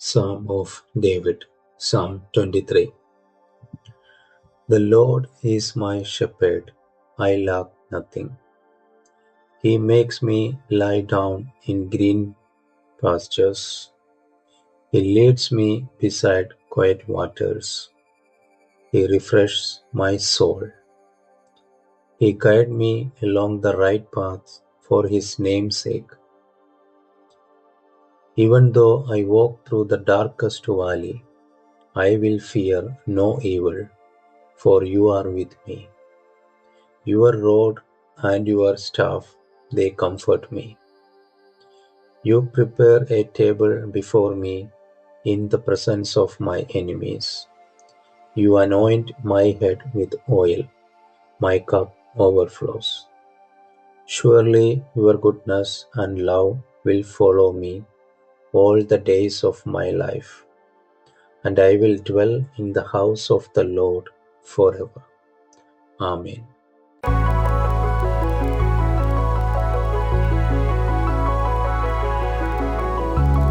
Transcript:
Psalm of David, Psalm 23. The Lord is my shepherd, I lack nothing. He makes me lie down in green pastures. He leads me beside quiet waters. He refreshes my soul. He guides me along the right path for his name's sake. Even though I walk through the darkest valley, I will fear no evil, for you are with me. Your rod and your staff, they comfort me. You prepare a table before me in the presence of my enemies. You anoint my head with oil, my cup overflows. Surely your goodness and love will follow me all the days of my life, and I will dwell in the house of the Lord forever. Amen.